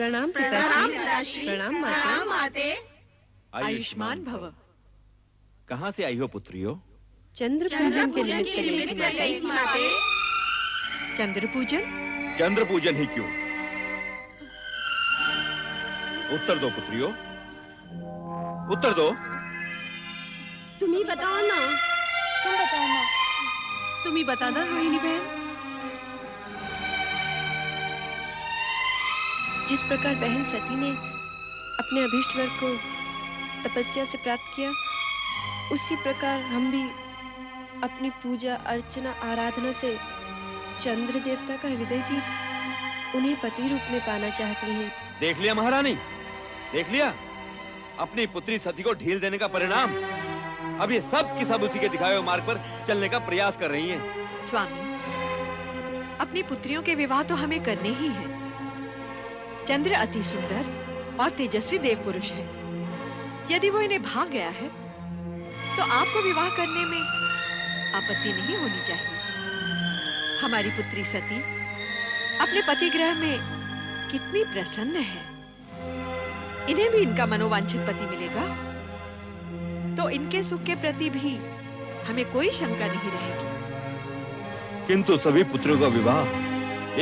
प्रणाम पिताश्री। प्रणाम माते। आयुष्मान भव। कहाँ से आई हो पुत्रियो? चंद्र पूजन के निमित्त गई थी माते। चंद्र पूजन? चंद्र पूजन ही क्यों? उत्तर दो पुत्रियो, उत्तर दो। तुम ही बताओ ना। तुम बताओ ना। तुम ही बता दो रोहिणी बहन। जिस प्रकार बहन सती ने अपने अभीष्ट वर को तपस्या से प्राप्त किया, उसी प्रकार हम भी अपनी पूजा अर्चना आराधना से चंद्र देवता का हृदय जीत उन्हें पति रूप में पाना चाहती हैं। देख लिया महारानी, देख लिया अपनी पुत्री सती को ढील देने का परिणाम। अब ये सब की सब उसी के दिखाए हुए मार्ग पर चलने का प्रयास कर रही हैं। स्वामी, अपनी पुत्रियों के विवाह तो हमें करने ही हैं। चंद्र अति सुंदर और तेजस्वी देव पुरुष है। यदि वो इन्हें भाग गया है तो आपको विवाह करने में आपत्ति नहीं होनी चाहिए। हमारी पुत्री सती अपने पति गृह में कितनी प्रसन्न है। इन्हें भी इनका मनोवांछित पति मिलेगा तो इनके सुख के प्रति भी हमें कोई शंका नहीं रहेगी। किंतु सभी पुत्रों का विवाह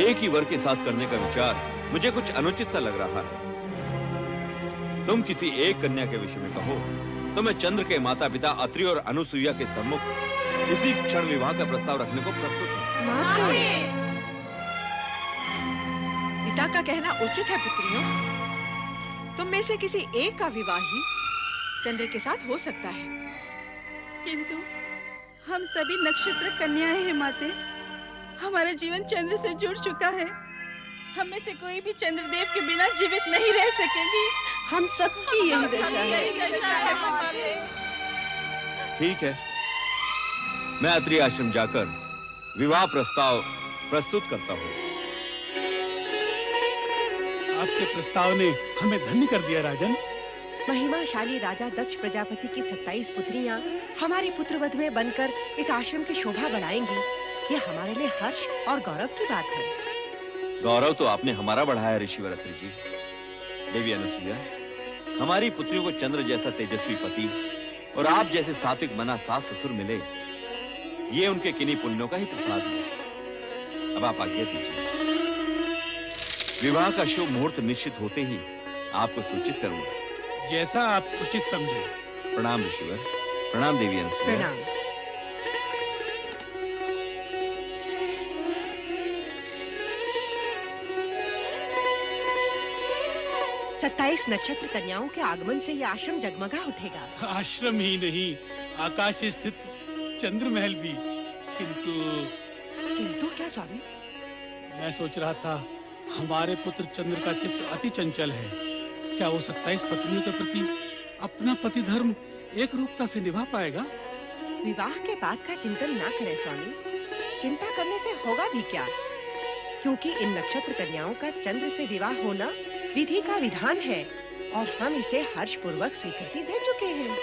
एक ही वर के साथ करने का विचार मुझे कुछ अनुचित सा लग रहा है। तुम किसी एक कन्या के विषय में कहो तो मैं चंद्र के माता पिता अत्रि और अनुसुईया के सम्मुख इसी क्षण विवाह का प्रस्ताव रखने को प्रस्तुत हूँ। पिता का कहना उचित है पुत्रियों। तुम में से किसी एक का विवाह ही चंद्र के साथ हो सकता है। किंतु हम सभी नक्षत्र कन्याएं हैं माते। हमारा जीवन चंद्र से जुड़ चुका है। हम में से कोई भी चंद्रदेव के बिना जीवित नहीं रह सकेगी। हम सबकी यही दशा है। ठीक है, मैं अत्रि आश्रम जाकर विवाह प्रस्ताव प्रस्तुत करता हूँ। आपके प्रस्ताव ने हमें धन्य कर दिया राजन। महिमाशाली राजा दक्ष प्रजापति की 27 पुत्रियां हमारी पुत्रवधु में बनकर इस आश्रम की शोभा बढ़ाएंगी। ये हमारे लिए हर्ष और गौरव की बात है। गौरव तो आपने हमारा बढ़ाया ऋषिवर अत्रि जी। देवी अनुसुईया, हमारी पुत्रियों को चंद्र जैसा तेजस्वी पति और आप जैसे सात्विक मना सास ससुर मिले, ये उनके किन्हीं पुण्यों का ही प्रसाद है। अब आप आज्ञा दीजिए, विवाह का शुभ मुहूर्त निश्चित होते ही आपको सूचित करूंगा। जैसा आप उचित समझे। प्रणाम ऋषिवर। प्रणाम देवी अनुसुईया। प्रणाम। 27 नक्षत्र कन्याओं के आगमन से यह आश्रम जगमगा उठेगा। आश्रम ही नहीं, आकाश से स्थित चंद्र महल भी। किंतु क्या स्वामी? मैं सोच रहा था, हमारे पुत्र चंद्र का चित्त अति चंचल है। क्या वो 27 पत्नियों के प्रति अपना पति धर्म एक रूपता से निभा पाएगा? विवाह के बाद का चिंतन ना करें स्वामी। चिंता करने से होगा भी क्या? क्योंकि इन नक्षत्र कन्याओं का चंद्र से विवाह होना विधि का विधान है और हम इसे हर्ष पूर्वक स्वीकृति दे चुके हैं।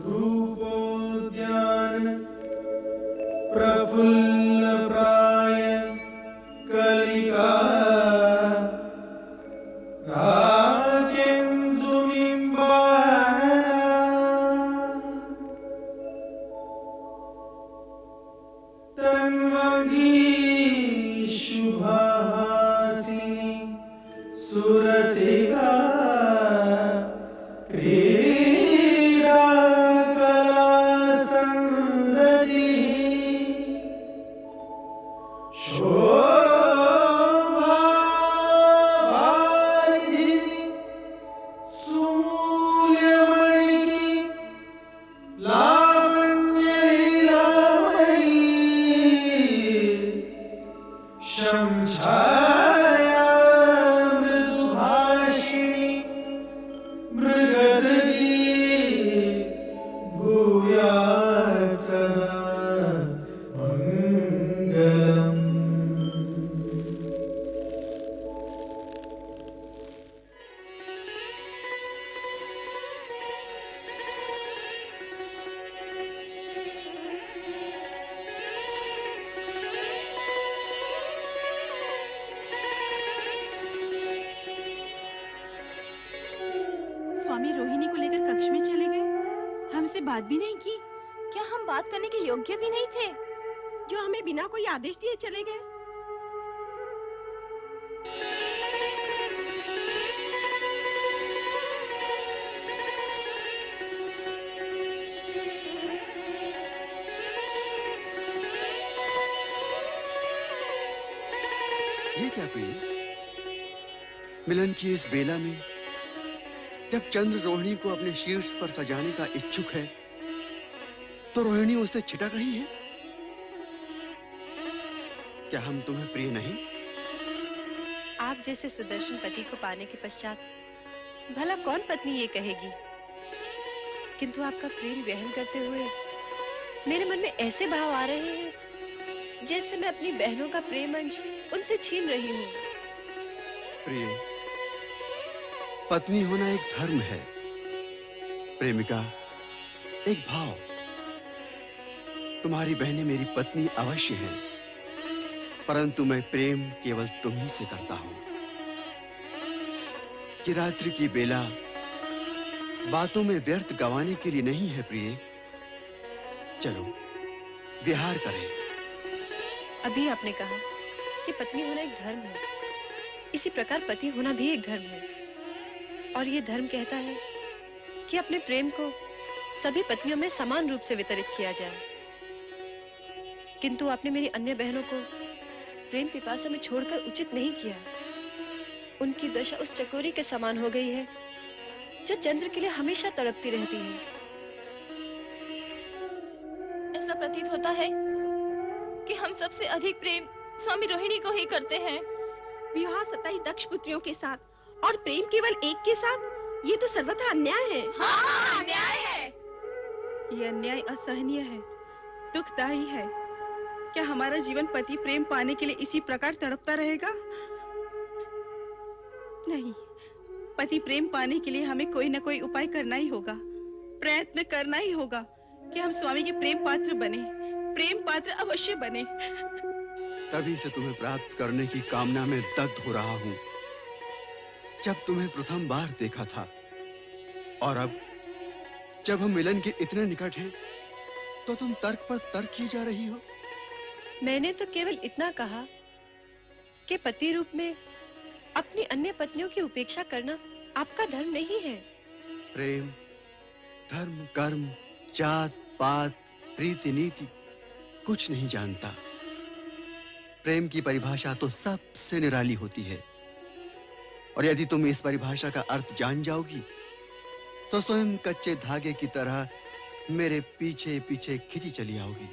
रूपोद्यान प्रफुल्ल प्राय कलिका तन्वगी शुभाहार स्वामी रोहिणी को लेकर कक्ष में चले गए, हमसे बात भी नहीं की। क्या हम बात करने के योग्य भी नहीं थे? जो हमें बिना कोई आदेश दिए चले गए। ये क्या प्रिय? मिलन की इस बेला में जब चंद्र रोहिणी को अपने शीर्ष पर सजाने का इच्छुक है, तो रोहिणी उससे छिटक रही है। क्या हम तुम्हें प्रिय नहीं? आप जैसे सुदर्शन पति को पाने के पश्चात भला कौन पत्नी ये कहेगी? किंतु आपका प्रेम ग्रहण करते हुए मेरे मन में ऐसे भाव आ रहे हैं जैसे मैं अपनी बहनों का प्रेम अंश उनसे छीन रही हूँ। प्रिय, पत्नी होना एक धर्म है, प्रेमिका एक भाव। तुम्हारी बहनें मेरी पत्नी अवश्य हैं, परंतु मैं प्रेम केवल तुम ही से करता हूं। कि रात्रि की बेला बातों में व्यर्थ गंवाने के लिए नहीं है प्रिय। चलो विहार करें। अभी आपने कहा कि पत्नी होना एक धर्म है, इसी प्रकार पति होना भी एक धर्म है। और ये धर्म कहता है कि अपने प्रेम को सभी पत्नियों में समान रूप से वितरित किया जाए। किंतु आपने मेरी अन्य बहनों को प्रेम पिपासा में छोड़कर उचित नहीं किया। उनकी दशा उस चकोरी के समान हो गई है जो चंद्र के लिए हमेशा तड़पती रहती है। ऐसा प्रतीत होता है कि हम सबसे अधिक प्रेम स्वामी रोहिणी को ही करते हैं। विवाह 27 दक्ष पुत्रियों के साथ और प्रेम केवल एक के साथ, ये तो सर्वथा अन्याय है। हाँ, अन्याय है। ये अन्याय असहनीय है, दुखदायी है। क्या हमारा जीवन पति प्रेम पाने के लिए इसी प्रकार तड़पता रहेगा? नहीं, पति प्रेम पाने के लिए हमें कोई न कोई उपाय करना ही होगा, प्रयत्न करना ही होगा कि हम स्वामी के प्रेम पात्र बने, प्रेम पात्र अवश्य बने। तभी से तुम्हें प्राप्त करने की कामना में दग्ध हो रहा हूं। जब तुम्हें प्रथम बार देखा था और अब जब हम मिलन के इतने निकट हैं, तो तुम तर्क पर तर्क की जा रही हो। मैंने तो केवल इतना कहा कि पति रूप में अपनी अन्य पत्नियों की उपेक्षा करना आपका धर्म नहीं है। प्रेम, धर्म, कर्म, जात, पात, रीति नीति कुछ नहीं जानता। प्रेम की परिभाषा तो सबसे निराली होती है, और यदि तुम इस परिभाषा का अर्थ जान जाओगी तो स्वयं कच्चे धागे की तरह मेरे पीछे पीछे खिंची चली आओगी।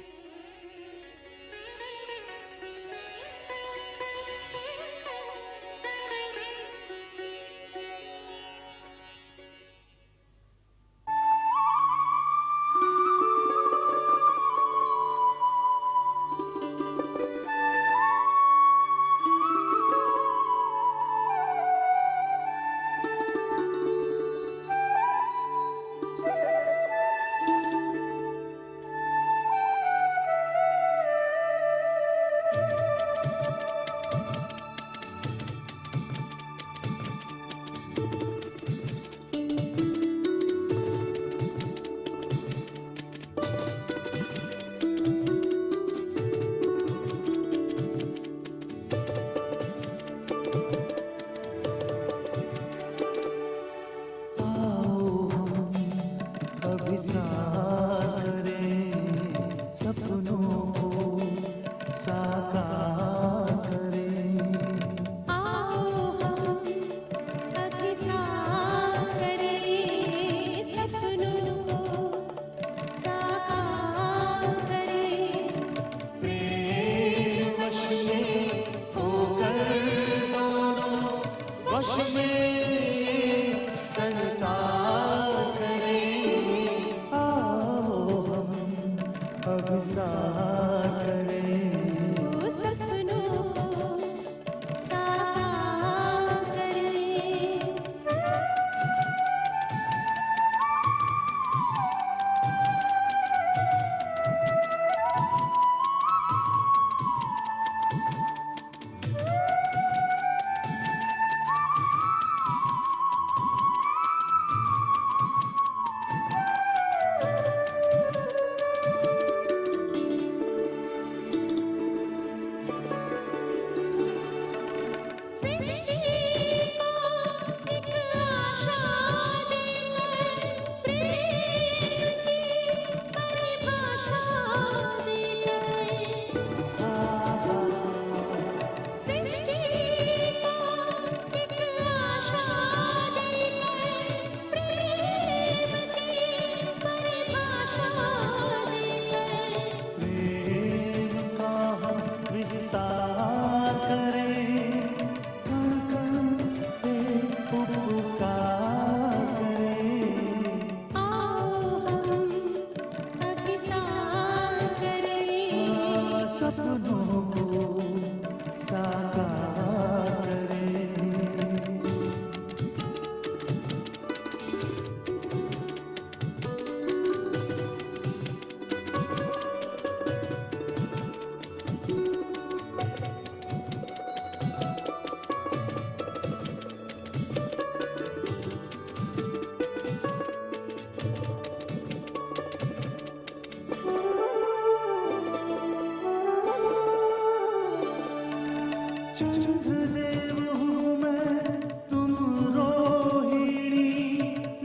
चंद्रदेव हूँ मैं, तुम रोहिणी,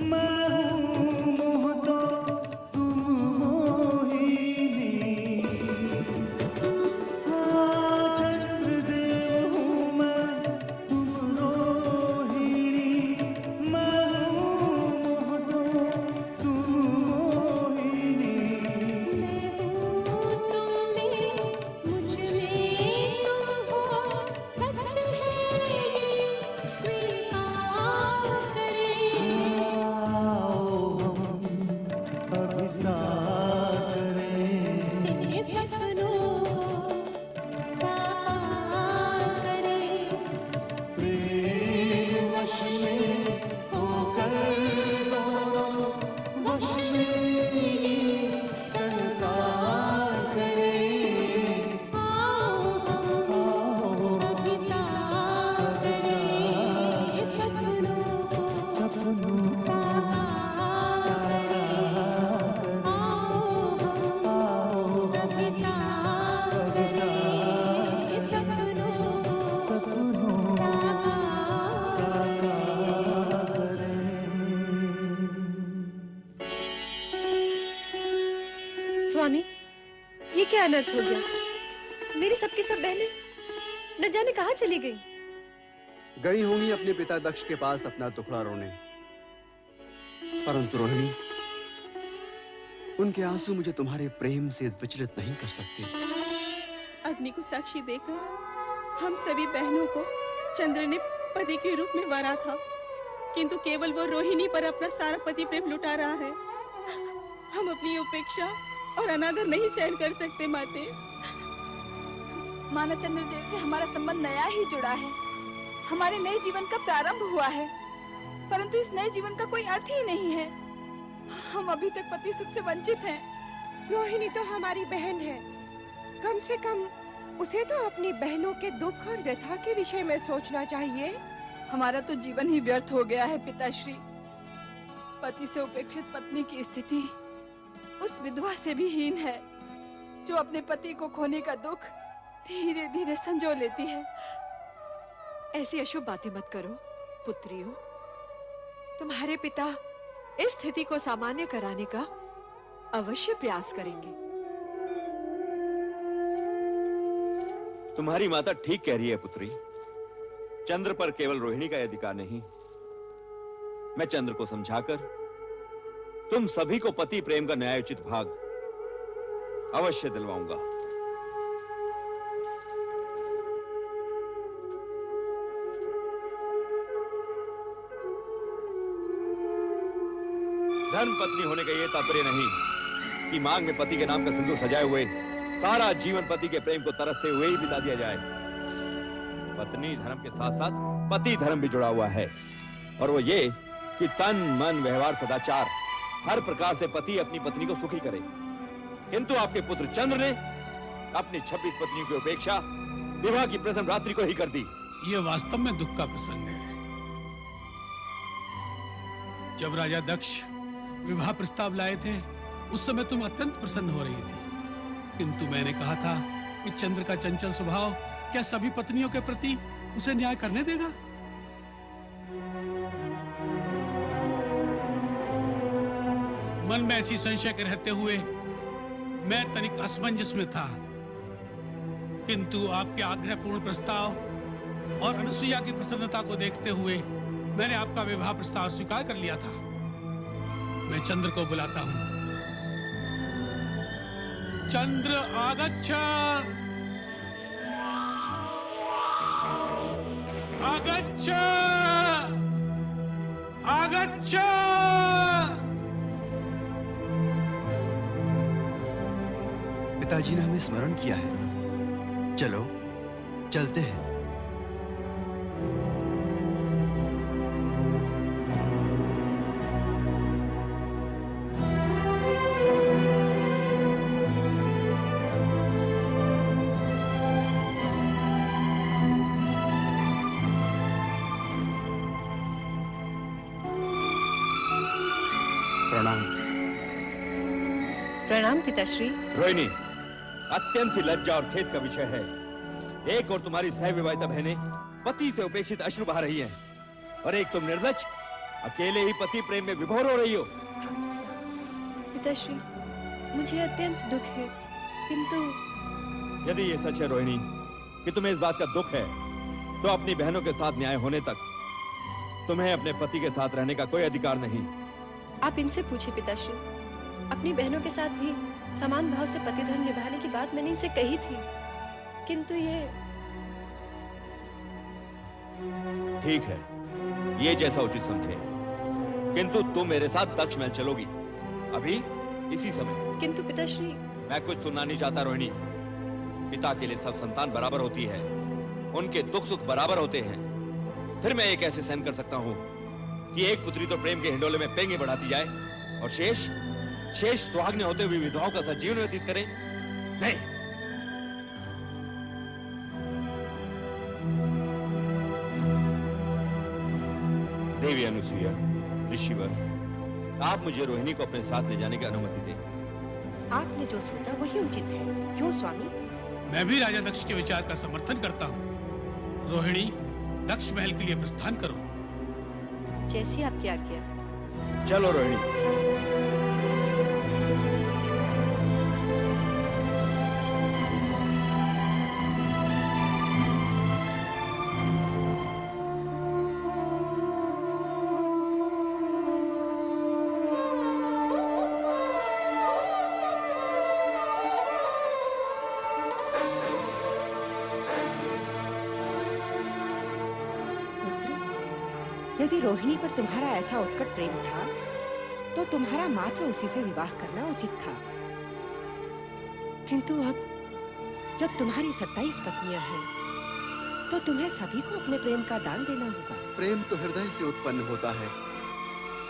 मैं हूँ मोह तो तुम मोहिनी। हाँ, चंद्रदेव हूँ मैं, तुम रोहिणी, मैं हूँ मोह तो तुम मोहिनी। स्वामी, ये क्या अनर्थ हो गया? मेरी सबकी सब बहनें न जाने कहाँ चली गई। गई होंगी अपने पिता दक्ष के पास अपना टुकड़ा रोने। परंतु रोहिणी, उनके आंसू मुझे तुम्हारे प्रेम से विचलित नहीं कर सकते। अग्नि को साक्षी देकर हम सभी बहनों को चंद्र ने पति के रूप में वरा था, किंतु केवल वो रोहिणी पर अपना सारा पति प्रेम लुटा रहा है। हम अपनी उपेक्षा और अनादर नहीं सहन कर सकते माते। माना चंद्रदेव से हमारा संबंध नया ही जुड़ा है, हमारे नए जीवन का प्रारंभ हुआ है, परंतु इस नए जीवन का कोई अर्थ ही नहीं है। हम अभी तक पति सुख से वंचित हैं। रोहिणी तो हमारी बहन है, कम से कम उसे तो अपनी बहनों के दुख और व्यथा के विषय में सोचना चाहिए। हमारा तो जीवन ही व्यर्थ हो गया है पिताश्री। पति से उपेक्षित पत्नी की स्थिति उस विधवा से भी हीन है, जो अपने पति को खोने का दुख धीरे धीरे संजो लेती है। ऐसी अशुभ बातें मत करो पुत्रियों। तुम्हारे पिता इस स्थिति को सामान्य कराने का अवश्य प्रयास करेंगे। तुम्हारी माता ठीक कह रही है पुत्री। चंद्र पर केवल रोहिणी का अधिकार नहीं। मैं चंद्र को समझाकर तुम सभी को पति प्रेम का न्यायोचित भाग अवश्य दिलवाऊंगा। धर्म पत्नी होने का यह तात्पर्य नहीं कि मांग में पति के नाम का सिंदूर सजाए हुए सारा जीवन पति के प्रेम को तरसते हुए ही बिता दिया जाए। पत्नी धर्म के साथ साथ पति धर्म भी जुड़ा हुआ है, और वो ये कि तन मन व्यवहार सदाचार हर प्रकार से पति अपनी पत्नी को सुखी करे। किंतु आपके पुत्र चंद्र ने अपनी 26 पत्नियों की उपेक्षा विवाह की प्रथम रात्रि को ही कर दी। ये वास्तव में दुख का प्रसंग है। जब राजा दक्ष विवाह प्रस्ताव लाए थे, उस समय तुम अत्यंत प्रसन्न हो रही थी, किंतु मैंने कहा था कि चंद्र का चंचल स्वभाव क्या सभी पत्नियों के प्रति उसे न्याय करने देगा? मन में ऐसी संशय के रहते हुए मैं तनिक असमंजस में था, किंतु आपके आग्रहपूर्ण प्रस्ताव और अनुसुईया की प्रसन्नता को देखते हुए मैंने आपका विवाह प्रस्ताव स्वीकार कर लिया था। मैं चंद्र को बुलाता हूं। चंद्र आगच्छ, आगच्छ, आगच्छ। पिताजी ने हमें स्मरण किया है। चलो चलते हैं। प्रणाम। प्रणाम पिताश्री। रोहिणी, अत्यंत ही लज्जा और खेद का विषय है एक और तुम्हारी सहविवाहिता बहनें पति से उपेक्षित अश्रु बहा रही हैं, और एक तुम निर्लज्ज अकेले ही पति प्रेम में विभोर हो रही हो। पिताश्री, मुझे अत्यंत दुख है, किंतु यदि ये सच है रोहिणी कि तुम्हें इस बात का दुख है, तो अपनी बहनों के साथ न्याय होने तक तुम्हें अपने पति के साथ रहने का कोई अधिकार नहीं। आप इनसे पूछिए पिताश्री। अपनी बहनों के साथ भी समान भाव से पति धर्म निभाने की बात मैंने इनसे कही थी, किंतु ये ठीक है, ये जैसा उचित समझे, किंतु तुम मेरे साथ दक्ष महल चलोगी अभी इसी समय। किंतु पिताश्री। मैं कुछ सुनना नहीं चाहता रोहिणी। पिता के लिए सब संतान बराबर होती है, उनके दुख सुख बराबर होते हैं। फिर मैं ये कैसे सहन कर सकता हूँ कि एक पुत्री तो प्रेम के हिंडोले में पेंगे बढ़ाती जाए और शेष सुहागने होते हुए विधवाओं का सजीवन व्यतीत करे? नहीं। देवी अनुसुईया, ऋषिवर, आप मुझे रोहिणी को अपने साथ ले जाने की अनुमति दें। आपने जो सोचा वही उचित है। क्यों स्वामी? मैं भी राजा दक्ष के विचार का समर्थन करता हूँ। रोहिणी, दक्ष महल के लिए प्रस्थान करो। जैसी आपकी आज्ञा। चलो रोहिणी। यदि रोहिणी पर तुम्हारा ऐसा उत्कट प्रेम था, तो तुम्हारा मात्र उसी से विवाह करना उचित था। किंतु अब जब तुम्हारी 27 पत्नियां हैं, तो तुम्हें सभी को अपने प्रेम का दान देना होगा। प्रेम तो हृदय से उत्पन्न होता है,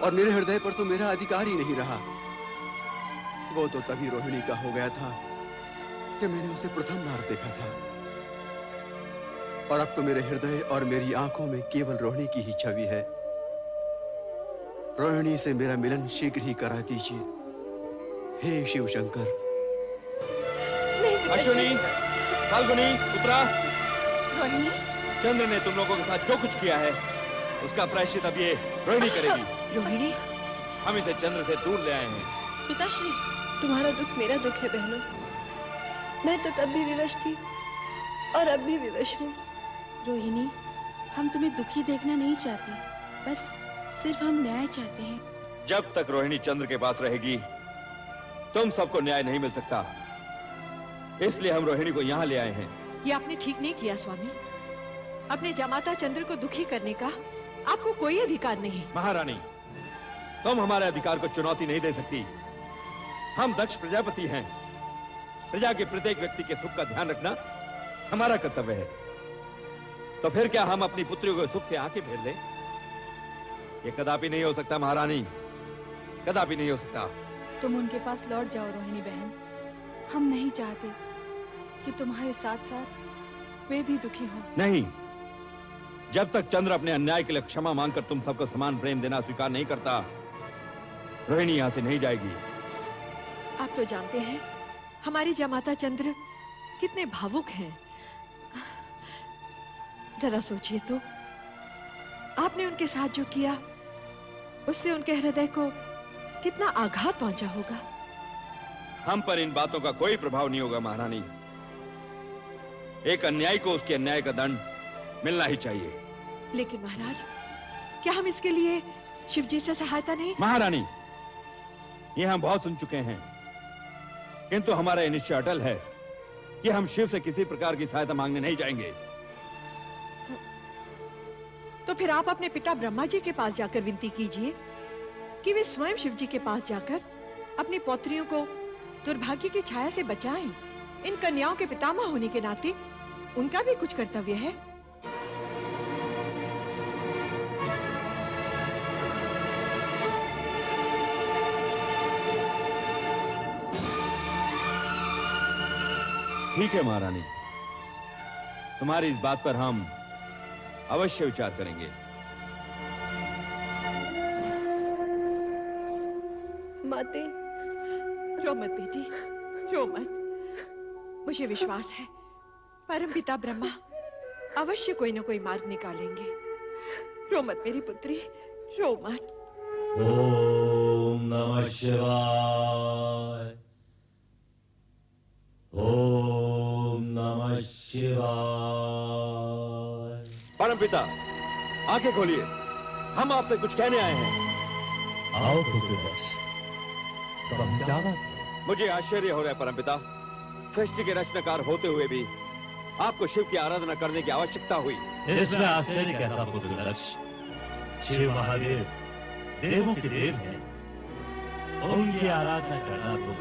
और मेरे हृदय पर तो मेरा अधिकार ही नहीं रहा। वो तो तभी रोहिणी का हो गया था जब मैंने उसे प्रथम बार देखा था, और अब तो मेरे हृदय और मेरी आंखों में केवल रोहिणी की ही छवि है। रोहिणी से मेरा मिलन शीघ्र ही करा दीजिए, हे शिव शंकर। अश्विनी, फाल्गुनी, उत्तरा, रोहिणी, चंद्र ने तुम लोगों के साथ जो कुछ किया है, उसका प्रायश्चित अब ये रोहिणी करेगी। रोहिणी, हम इसे चंद्र से दूर ले आए हैं। पिताश्री, तुम्हारा दुख मेरा दुख है बहनों। मैं तो तब भी विवश थी और अब भी विवश हूँ। रोहिणी, हम तुम्हें दुखी देखना नहीं चाहते, बस सिर्फ हम न्याय चाहते हैं। जब तक रोहिणी चंद्र के पास रहेगी, तुम सबको न्याय नहीं मिल सकता। इसलिए हम रोहिणी को यहाँ ले आए हैं। ये आपने ठीक नहीं किया स्वामी। अपने जमाता चंद्र को दुखी करने का आपको कोई अधिकार नहीं। महारानी, तुम हमारे अधिकार को चुनौती नहीं दे सकती। हम दक्ष प्रजापति हैं। प्रजा के प्रत्येक व्यक्ति के सुख का ध्यान रखना हमारा कर्तव्य है। तो फिर क्या हम अपनी पुत्रियों को सुख से आंखें फेर लें? ये कदापि नहीं हो सकता महारानी, कदापि नहीं हो सकता। तुम उनके पास लौट जाओ रोहिणी बहन। हम नहीं चाहते कि तुम्हारे साथ साथ वे भी दुखी हों। नहीं, जब तक चंद्र अपने अन्याय के लिए क्षमा मांगकर तुम सबको समान प्रेम देना स्वीकार नहीं करता, रोहिणी यहाँ से नहीं जाएगी। आप तो जानते हैं हमारी जमाता चंद्र कितने भावुक हैं। जरा सोचिए तो, आपने उनके साथ जो किया, उससे उनके हृदय को कितना आघात पहुंचा होगा। हम पर इन बातों का कोई प्रभाव नहीं होगा महारानी। एक अन्यायी को उसके अन्याय का दंड मिलना ही चाहिए। लेकिन महाराज, क्या हम इसके लिए शिव जी से सहायता नहीं? महारानी, ये हम बहुत सुन चुके हैं, किंतु हमारा यह निश्चय अटल है कि हम शिव से किसी प्रकार की सहायता मांगने नहीं जाएंगे। तो फिर आप अपने पिता ब्रह्मा जी के पास जाकर विनती कीजिए कि वे स्वयं शिव जी के पास जाकर अपनी पौत्रियों को दुर्भाग्य की छाया से बचाएं। इन कन्याओं के पितामह होने के नाते उनका भी कुछ कर्तव्य है। ठीक है महारानी, तुम्हारी इस बात पर हम अवश्य विचार करेंगे। माते, रो मत बेटी, रो मत। मुझे विश्वास है परमपिता ब्रह्मा अवश्य कोई न कोई मार्ग निकालेंगे। रो मत मेरी पुत्री, रो मत। ओम नमः शिवाय, ओम नमः शिवाय। परमपिता, आंखें खोलिए, हम आपसे कुछ कहने आए हैं। आओ पुत्रवत्स, क्या बात है? मुझे आश्चर्य हो रहा है परमपिता, सृष्टि के रचनाकार होते हुए भी आपको शिव की आराधना करने की आवश्यकता हुई। इसमें आश्चर्य कैसा पुत्रवत्स? शिव महादेव देवों के देव हैं, उनकी आराधना करना तो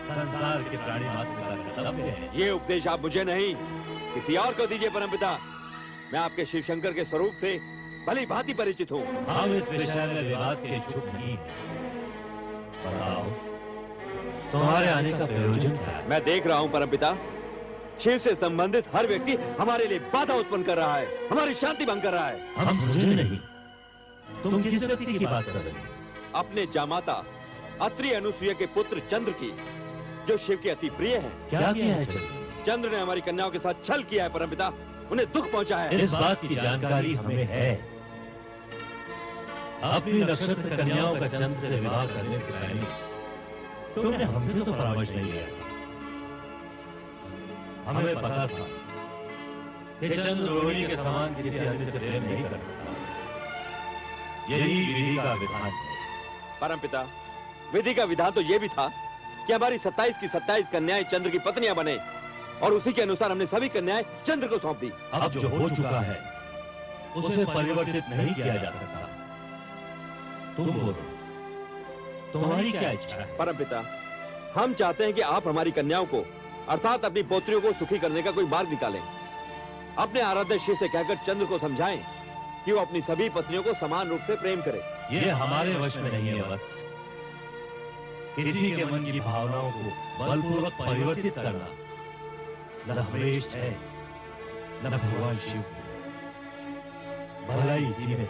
संसार के प्राणी मात्र का कर्तव्य है। ये उपदेश आप मुझे नहीं, किसी और को दीजिए परमपिता। मैं आपके शिव शंकर के स्वरूप से भली भांति परिचित हूँ। हम इस विषय में विवाद के इच्छुक नहीं हैं। बताओ, तुम्हारे आने का प्रयोजन क्या है? मैं देख रहा हूँ परमपिता, शिव से संबंधित हर व्यक्ति हमारे लिए बाधा उत्पन्न कर रहा है, हमारी शांति भंग कर रहा है। हम समझे नहीं, तुम किस व्यक्ति की बात कर रहे हो? अपने जामाता अत्रि अनुसुया के पुत्र चंद्र की, जो शिव के अति प्रिय है। क्या किया है चंद्र? चंद्र ने हमारी कन्याओं के साथ छल किया है परमपिता, उन्हें दुख पहुंचा है। इस बात की जानकारी हमें है। अपनी नक्षत्र कन्याओं का चंद्र से विवाह करने से पहले तुमने हमसे तो परामर्श नहीं लिया था। हमें पता था कि चंद्र रोहिणी के समान किसी अन्य से प्रेम नहीं कर सकता। यही विधि का विधान है। परमपिता, विधि का विधान तो यह भी था कि हमारी 27 की 27 कन्याएं चंद्र की पत्नियां बने, और उसी के अनुसार हमने सभी कन्याएं चंद्र को सौंप दी। अब जो हो चुका है उसे परिवर्तित नहीं किया जा सकता। तुम बोलो, तुम्हारी क्या इच्छा है? परमपिता, हम चाहते हैं कि आप हमारी कन्याओं को, अर्थात अपनी पोत्रियों को सुखी करने का कोई मार्ग निकालें। अपने आराध्य शिव से कहकर चंद्र को समझाएं कि वो अपनी सभी पत्नियों को समान रूप से प्रेम करे। ये हमारे वश में नहीं है वत्स। किसी के मन की भावनाओं को बलपूर्वक परिवर्तित करना न हमेश है न भगवान शिव। भलाई इसी में है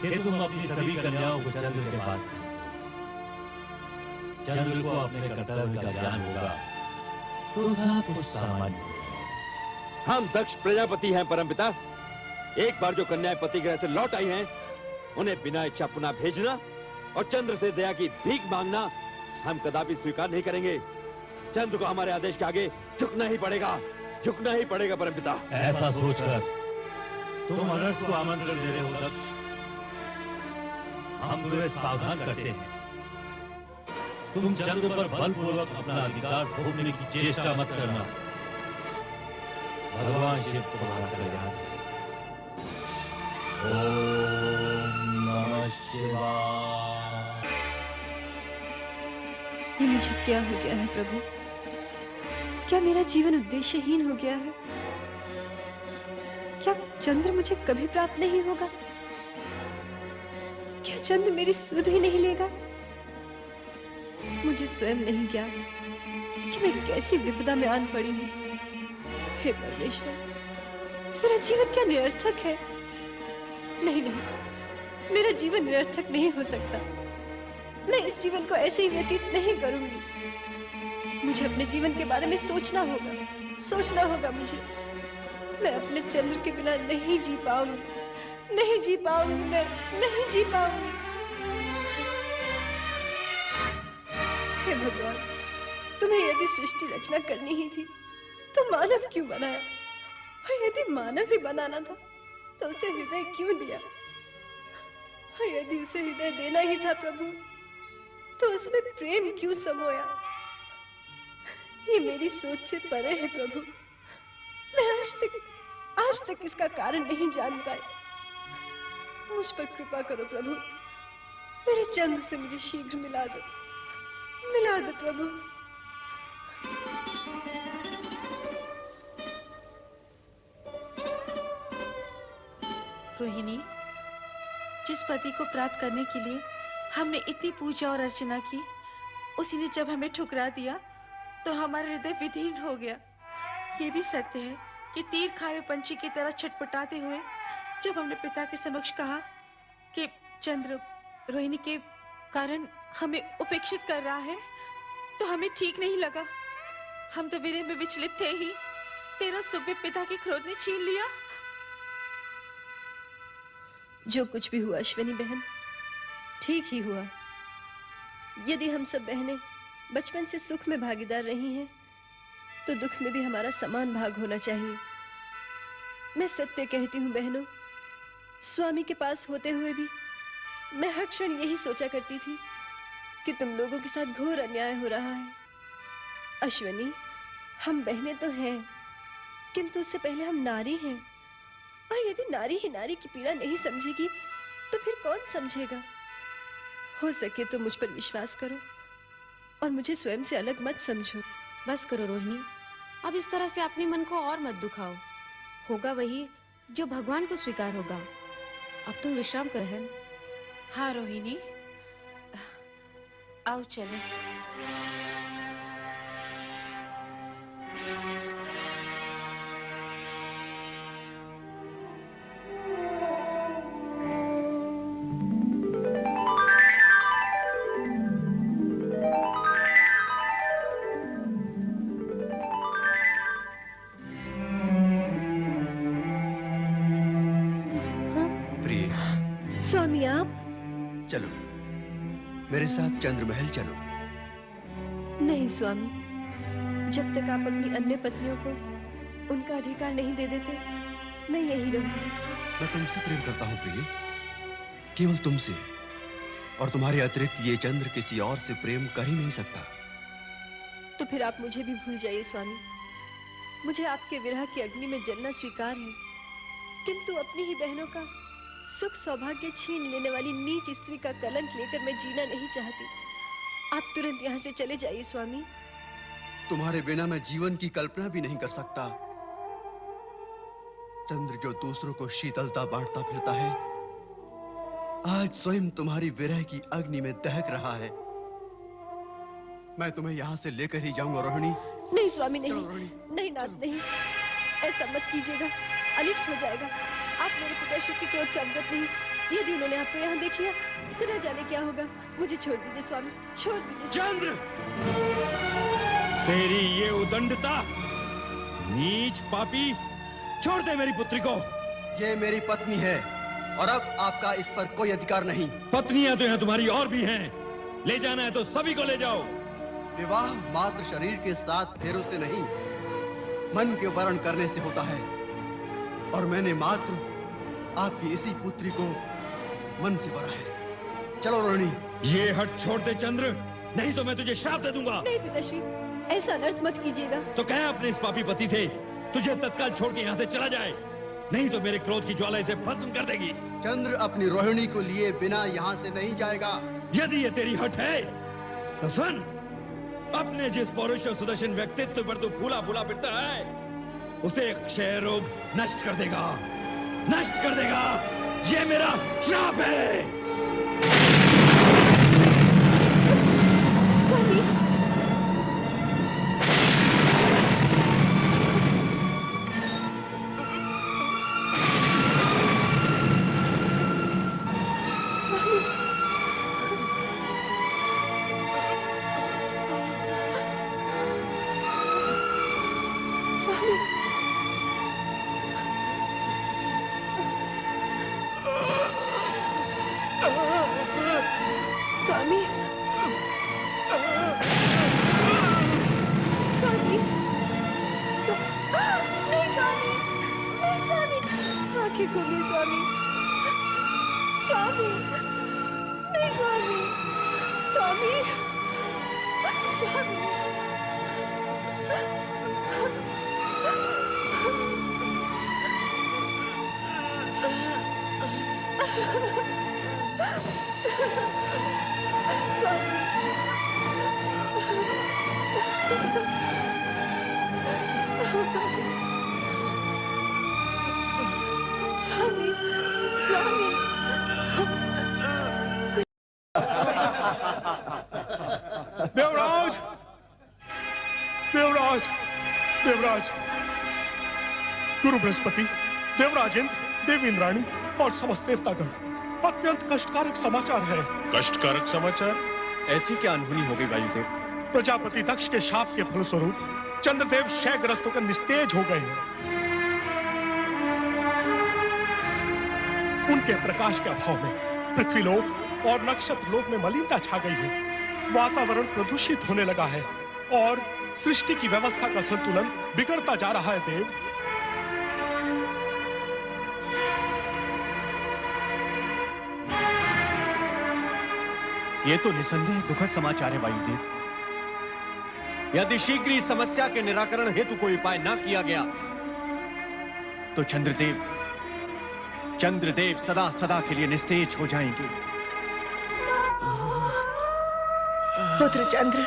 कि तुम अपनी सभी कन्याओं को चंद्र के पास भेज दो। चंद्र को अपने कर्तव्य का ज्ञान होगा तो सब कुछ सामान्य हो जाएगा। हम दक्ष प्रजापति हैं परमपिता। एक बार जो कन्याएं पतिगृह से लौट आई हैं, उन्हें बिना इच्छा पुनः भेजना और चंद्र से दया की भीख मांगना हम कदापि स्वीकार नहीं करेंगे। चंद्र को हमारे आदेश के आगे झुकना ही पड़ेगा, झुकना ही पड़ेगा परमपिता। ऐसा सोचकर तुम अनर्थ को आमंत्रण दे रहे हो दक्ष। हम तुम्हें सावधान करते हैं, तुम चंद्र पर बलपूर्वक अपना अधिकार थोपने की चेष्टा मत करना। भगवान शिव तुम्हारा कल्याण करे। ओम नमः शिवाय। ये मुझे क्या हो गया है प्रभु? क्या मेरा जीवन उद्देश्यहीन हो गया है? क्या चंद्र मुझे कभी प्राप्त नहीं होगा? क्या चंद्र मेरी सुध ही नहीं लेगा? मुझे स्वयं नहीं ज्ञात कि मैं कैसी विपदा में आन पड़ी हूँ। हे परमेश्वर, मेरा जीवन क्या निरर्थक है? नहीं नहीं, मेरा जीवन निरर्थक नहीं हो सकता। मैं इस जीवन को ऐसे ही व्यतीत नहीं करूंगी। मुझे अपने जीवन के बारे में सोचना होगा, सोचना होगा मुझे। मैं अपने चंद्र के बिना नहीं जी पाऊंगी, नहीं जी पाऊंगी, मैं नहीं जी पाऊंगी। हे भगवान, तुम्हें यदि सृष्टि रचना करनी ही थी तो मानव क्यों बनाया? और यदि मानव ही बनाना था तो उसे हृदय क्यों दिया? और यदि उसे हृदय देना ही था प्रभु, तो उसमें प्रेम क्यों समोया? ये मेरी सोच से परे है प्रभु। मैं आज तक इसका कारण नहीं जान पाई। मुझ पर कृपा करो प्रभु, मेरे चंद्र से मुझे शीघ्र मिला दो, मिला दो प्रभु। रोहिणी, जिस पति को प्राप्त करने के लिए हमने इतनी पूजा और अर्चना की, उसी ने जब हमें ठुकरा दिया तो हमारा हृदय विदीर्ण हो गया। ये भी सत्य है कि तीर खाए हुए पंछी की तरह छटपटाते हुए जब हमने पिता के समक्ष कहा कि चंद्र रोहिणी के कारण हमें उपेक्षित कर रहा है, तो हमें ठीक नहीं लगा। हम तो विरह में विचलित थे ही, तेरा सुख भी पिता की क्रोध ने छीन लिया। जो कुछ भी हुआ अश्विनी बहन, ठीक ही हुआ। यदि हम सब बहनें बचपन से सुख में भागीदार रही हैं, तो दुख में भी हमारा समान भाग होना चाहिए। मैं सत्य कहती हूँ बहनों, स्वामी के पास होते हुए भी मैं हर क्षण यही सोचा करती थी कि तुम लोगों के साथ घोर अन्याय हो रहा है। अश्विनी, हम बहनें तो हैं, किंतु उससे पहले हम नारी हैं, और यदि नारी ही नारी की पीड़ा नहीं समझेगी तो फिर कौन समझेगा? हो सके तो मुझ पर विश्वास करो और मुझे स्वयं से अलग मत समझो। बस करो रोहिणी, अब इस तरह से अपने मन को और मत दुखाओ। होगा वही जो भगवान को स्वीकार होगा। अब तुम विश्राम कर बहन। हाँ रोहिणी, आओ चले। स्वामी आप? चलो मेरे साथ चंद्रमहल चलो। नहीं स्वामी, जब तक आप अपनी अन्य पत्नियों को उनका अधिकार नहीं दे देते, मैं यही रहूंगी। मैं तुमसे प्रेम करता हूँ प्रिय, केवल तुमसे, और तुम्हारे अतिरिक्त ये चंद्र किसी और से प्रेम कर ही नहीं सकता। तो फिर आप मुझे भी भूल जाइए स्वामी। मुझे आपके विरह की अग्नि में जलना स्वीकार है, किंतु अपनी ही बहनों का सुख सौभाग्य छीन लेने वाली नीच स्त्री का कलंक लेकर मैं जीना नहीं चाहती। आप तुरंत यहाँ से चले जाइए स्वामी। तुम्हारे बिना मैं जीवन की कल्पना भी नहीं कर सकता। चंद्र जो दूसरों को शीतलता बांटता फिरता है, आज स्वयं तुम्हारी विरह की अग्नि में दहक रहा है। मैं तुम्हें यहाँ से लेकर ही जाऊंगा रोहिणी। नहीं स्वामी, नहीं नहीं नाथ, नहीं, ऐसा मत कीजिएगा, अनिष्ट हो जाएगा। आप मेरे पिताश्री की क्रोध से अवगत नहीं। यदि उन्होंने आपको यहाँ देख लिया तो न जाने क्या होगा। मुझे छोड़ दीजिए स्वामी, छोड़ दीजिए। चंद्र, तेरी ये उदंडता, नीच पापी, छोड़ दे मेरी पुत्री को। ये मेरी पत्नी है और अब आपका इस पर कोई अधिकार नहीं। पत्नियां तो यहाँ तुम्हारी और भी हैं, ले जाना है तो सभी को ले जाओ। विवाह मात्र शरीर के साथ फेरों से नहीं, मन के वर्ण करने से होता है, और मैंने मात्र आपकी इसी पुत्री को मन से वरा है। चलो रोहिणी। ये हट छोड़ दे चंद्र, नहीं तो मैं तुझे श्राप दे दूंगा। नहीं पिताश्री, ऐसा अनर्थ मत कीजिएगा। तो कह अपने इस पापी पति से तुझे तत्काल छोड़ के यहाँ से चला जाए, नहीं तो मेरे क्रोध की ज्वाला इसे भस्म कर देगी। चंद्र अपनी रोहिणी को लिए बिना यहाँ से नहीं जाएगा। यदि ये तेरी हट है तो सुन, अपने जिस पौरुष और सुदर्शन व्यक्तित्व पर तू फूला फूला फिरता है, उसे क्षय रोग नष्ट कर देगा, नष्ट कर देगा। ये मेरा श्राप है। स्वामी, स्वामी, स्वामी, नहीं स्वामी, नहीं स्वामी, आंखें खोलिए स्वामी, स्वामी, नहीं स्वामी, स्वामी, स्वामी, स्वामी, स्वामी, देवराज, देवराज, देवराज, गुरु बृहस्पति, देवराज इंद्र, देवी इंद्राणी और समस्त देवतागण, अत्यंत कष्टकारक समाचार है। कष्टकारक समाचार? ऐसी क्या अनहोनी हो गई वायुदेव? प्रजापति दक्ष के शाप के फलस्वरूप चंद्रदेव क्षयग्रस्त होकर निस्तेज हो गए हैं। उनके प्रकाश के अभाव में पृथ्वीलोक और नक्षत्र लोक में मलिनता छा गई है। वातावरण प्रदूषित होने लगा है और सृष्टि की व्यवस्था का संतुलन बिगड़ता जा रहा है देव। ये तो निसंदेह दुखद समाचार है वायुदेव। यदि शीघ्र इस समस्या के निराकरण हेतु कोई उपाय न किया गया तो चंद्रदेव सदा सदा के लिए निस्तेज हो जाएंगे। पुत्र चंद्र,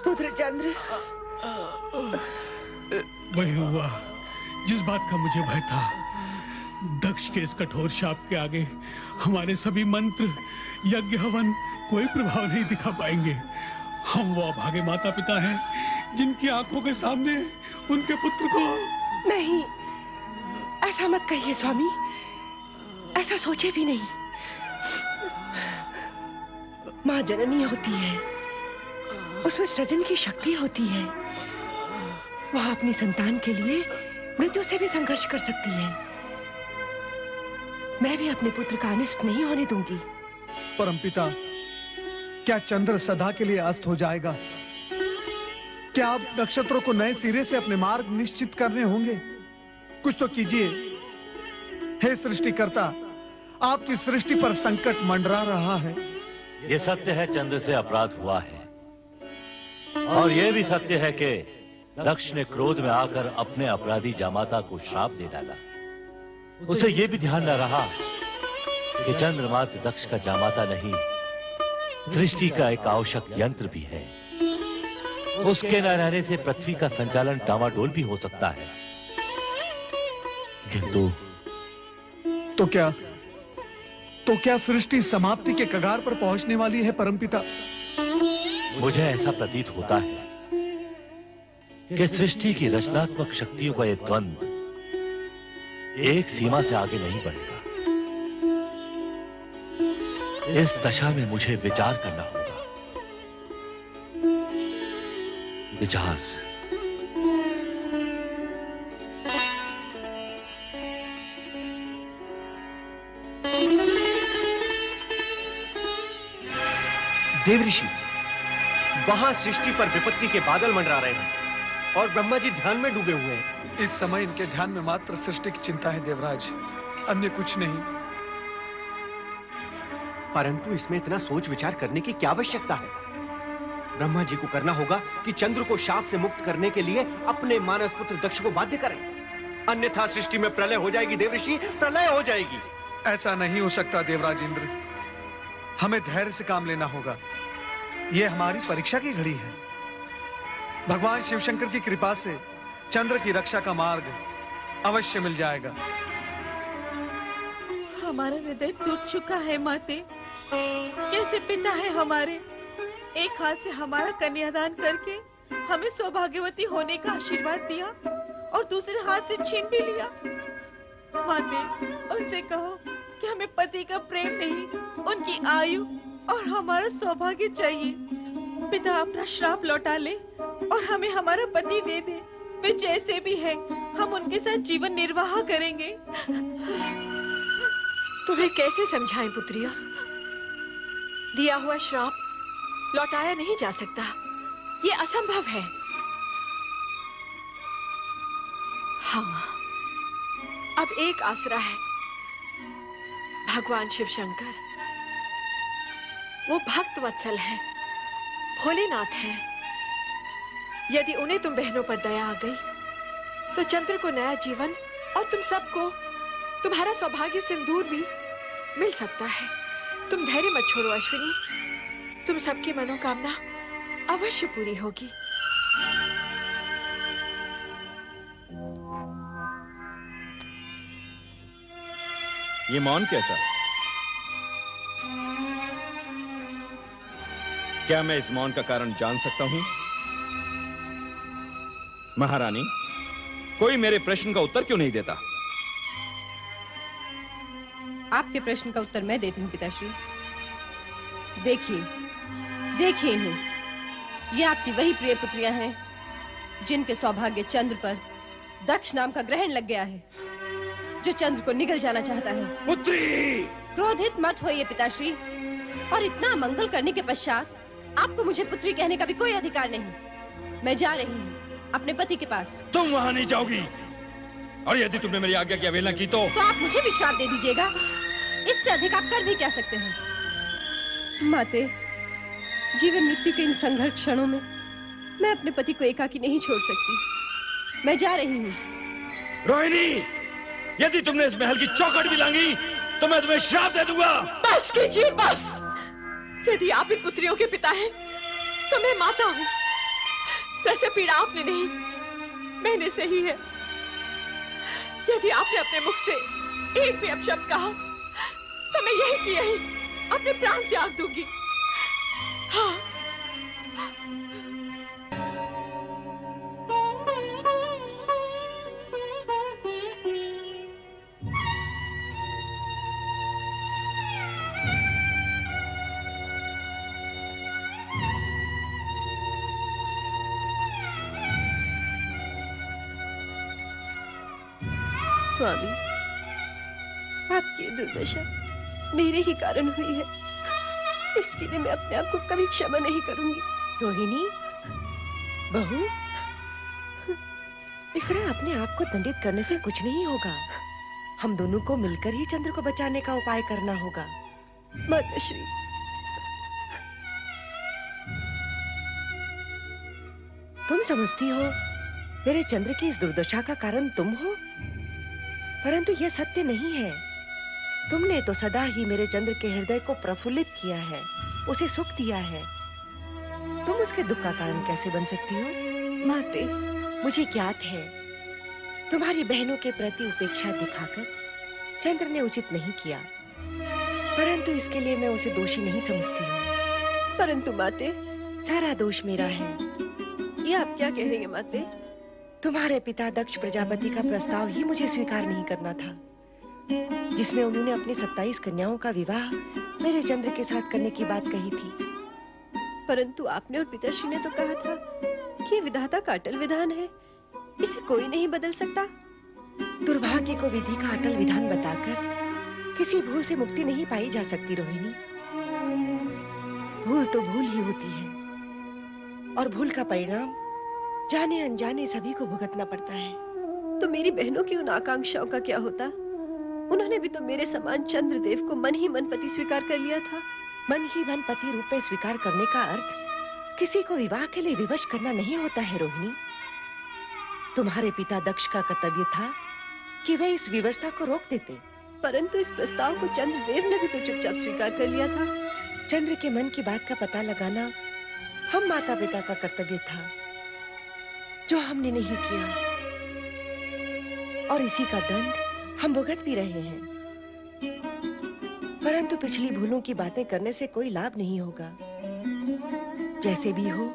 पुत्र चंद्र। वही हुआ जिस बात का मुझे भय था। दक्ष के इस कठोर शाप के आगे हमारे सभी मंत्र, यज्ञ, हवन कोई प्रभाव नहीं दिखा पाएंगे। हम वो अभागे माता पिता हैं जिनकी आंखों के सामने उनके पुत्र को। नहीं, ऐसा मत कहिए स्वामी, ऐसा सोचे भी नहीं। माँ जननी होती है, उसमें सृजन की शक्ति होती है। वह अपनी संतान के लिए मृत्यु से भी संघर्ष कर सकती है। मैं भी अपने पुत्र का अनिष्ट नहीं होने दूंगी। परमपिता, क्या चंद्र सदा के लिए अस्त हो जाएगा? क्या आप नक्षत्रों को नए सिरे से अपने मार्ग निश्चित करने होंगे? कुछ तो कीजिए। हे सृष्टिकर्ता, आपकी सृष्टि पर संकट मंडरा रहा है। ये सत्य है, चंद्र से अपराध हुआ है। और यह भी सत्य है कि दक्ष ने क्रोध में आकर अपने अपराधी जामाता को श्राप दे डाला। उसे यह भी ध्यान न रहा कि चंद्र मात्र दक्ष का जामाता नहीं, सृष्टि का एक आवश्यक यंत्र भी है। उसके न रहने से पृथ्वी का संचालन डामाडोल भी हो सकता है। किंतु तो क्या सृष्टि समाप्ति के कगार पर पहुंचने वाली है परमपिता? मुझे ऐसा प्रतीत होता है कि सृष्टि की रचनात्मक शक्तियों का यह द्वंद्व एक सीमा से आगे नहीं बढ़ेगा। इस दशा में मुझे विचार करना होगा। विचार। देव ऋषि, वहां सृष्टि पर विपत्ति के बादल मंडरा रहे हैं और ब्रह्मा जी ध्यान में डूबे हुए हैं। इस समय इनके ध्यान में मात्र सृष्टि की चिंता है देवराज, अन्य कुछ नहीं। परंतु इसमें इतना सोच विचार करने की क्या आवश्यकता है? ब्रह्मा जी को करना होगा कि चंद्र को शाप से मुक्त करने के लिए अपने मानस पुत्र दक्ष को बाध्य करें, अन्यथा सृष्टि में प्रलय हो जाएगी। देव ऋषि, प्रलय हो जाएगी। ऐसा नहीं हो सकता देवराज इंद्र, हमें धैर्य से काम लेना होगा। यह हमारी परीक्षा की घड़ी है। भगवान शिवशंकर की कृपा से चंद्र की रक्षा का मार्ग अवश्य मिल जाएगा। हमारा हृदय टूट चुका है माते। कैसे पिता है हमारे, एक हाथ से हमारा कन्यादान करके हमें सौभाग्यवती होने का आशीर्वाद दिया और दूसरे हाथ से छीन भी लिया। माते, उनसे कहो कि हमें पति का प्रेम नहीं, उनकी आयु और हमारा सौभाग्य चाहिए। पिता अपना श्राप लौटा ले और हमें हमारा पति दे दे। वे जैसे भी है, हम उनके साथ जीवन निर्वाह करेंगे। तुम्हें कैसे समझाएं पुत्रिया? दिया हुआ श्राप लौटाया नहीं जा सकता, ये असंभव है। हाँ, अब एक आसरा है, भगवान शिव शंकर। वो भक्त वत्सल हैं, भोलेनाथ हैं। यदि उन्हें तुम बहनों पर दया आ गई तो चंद्र को नया जीवन और तुम सबको तुम्हारा सौभाग्य सिंदूर भी मिल सकता है। तुम धैर्य मत छोड़ो अश्विनी, तुम सबकी मनोकामना अवश्य पूरी होगी। ये मौन कैसा? क्या मैं इस मौन का कारण जान सकता हूं? महारानी, कोई मेरे प्रश्न का उत्तर क्यों नहीं देता? आपके प्रश्न का उत्तर मैं देती हूँ पिताश्री। देखिए, देखिए इन्हें। ये आपकी वही प्रिय पुत्रियां हैं जिनके सौभाग्य चंद्र पर दक्ष नाम का ग्रहण लग गया है, जो चंद्र को निगल जाना चाहता है। पुत्री! क्रोधित मत होइए पिताश्री, और इतना मंगल करने के पश्चात आपको मुझे पुत्री कहने का भी कोई अधिकार नहीं। मैं जा रही हूँ अपने पति के पास। तुम वहां नहीं जाओगी, और यदि तुमने मेरी आज्ञा की अवहेलना की तो आप मुझे भी श्राप दे दीजिएगा। इससे अधिक आप कर भी क्या सकते हैं? माते, जीवन मृत्यु के इन संघर्ष क्षणों में मैं अपने पति को एकाकी नहीं छोड़ सकती। मैं जा रही हूँ। रोहिणी, यदि तुमने इस महल की चौखट भी लांगी तो मैं तुम्हें श्राप दे दूंगा। बस कीजिए, बस। यदि आप इन पुत्रियों के पिता हैं, तो मैं माता हूँ। प्रसव पीड़ा आपने नहीं, मैंने सही है। यदि आपने अपने मुख से एक भी अपशब्द कहा, तो मैं यही की यही अपने प्राण त्याग दूंगी। हाँ। स्वामी, आपकी ये दुर्दशा मेरे ही कारण हुई है। इसके लिए मैं अपने आप को कभी क्षमा नहीं करूंगी। रोहिणी, बहू, इस तरह अपने आप को दंडित करने से कुछ नहीं होगा। हम दोनों को मिलकर ही चंद्र को बचाने का उपाय करना होगा। माताश्री, तुम समझती हो मेरे चंद्र की इस दुर्दशा का कारण तुम हो, परंतु यह सत्य नहीं है। तुमने तो सदा ही मेरे चंद्र के हृदय को प्रफुल्लित किया है, उसे सुख दिया है। तुम उसके दुख का कारण कैसे बन सकती हो? माते, मुझे ज्ञात है तुम्हारी बहनों के प्रति उपेक्षा दिखाकर चंद्र ने उचित नहीं किया, परंतु इसके लिए मैं उसे दोषी नहीं समझती हूँ। परंतु माते, सारा दोष मेरा है। ये आप क्या कह रही हैं माते? तुम्हारे पिता दक्ष प्रजापति का प्रस्ताव ही मुझे स्वीकार नहीं करना था, जिसमें उन्होंने अपनी 27 कन्याओं का विवाह मेरे चंद्र के साथ करने की बात कही थी। परंतु आपने और पिताश्री ने तो कहा था कि ये विधाता का अटल विधान है, इसे कोई नहीं बदल सकता। दुर्भाग्य को विधि का अटल विधान बताकर किसी भूल से मुक्ति नहीं पाई जा सकती रोहिणी। भूल तो भूल ही होती है, और भूल का परिणाम जाने अनजाने सभी को भुगतना पड़ता है। तो मेरी बहनों की उन आकांक्षाओं का क्या होता? उन्होंने भी तो मेरे समान चंद्रदेव को मन ही मन पति स्वीकार कर लिया था। मन ही मन पति रूप में स्वीकार करने का अर्थ किसी को विवाह के लिए विवश करना नहीं होता है रोहिणी। तुम्हारे पिता दक्ष का कर्तव्य था कि वे इस विवशता को रोक देते, परंतु इस प्रस्ताव को चंद्रदेव ने भी तो चुपचाप स्वीकार कर लिया था। चंद्र के मन की बात का पता लगाना हम माता पिता का कर्तव्य था, जो हमने नहीं किया, और इसी का दंड हम भुगत भी रहे हैं। परंतु पिछली भूलों की बातें करने से कोई लाभ नहीं होगा। जैसे भी हो,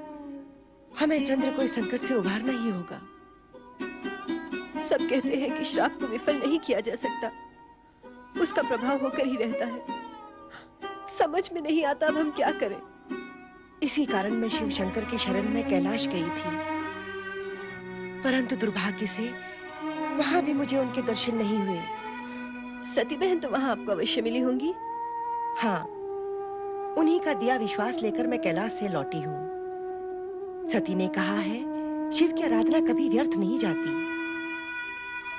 हमें चंद्र को इस संकट से उभारना ही होगा। सब कहते हैं कि श्राप को विफल नहीं किया जा सकता, उसका प्रभाव होकर ही रहता है। समझ में नहीं आता अब हम क्या करें। इसी कारण मैं शिव शंकर की शरण में कैलाश गई थी, परंतु दुर्भाग्य से वहां भी मुझे उनके दर्शन नहीं हुए। सती बहन तो वहां आपको अवश्य मिली होंगी। हाँ, उन्हीं का दिया विश्वास लेकर मैं कैलाश से लौटी हूँ। सती ने कहा है, शिव की आराधना कभी व्यर्थ नहीं जाती।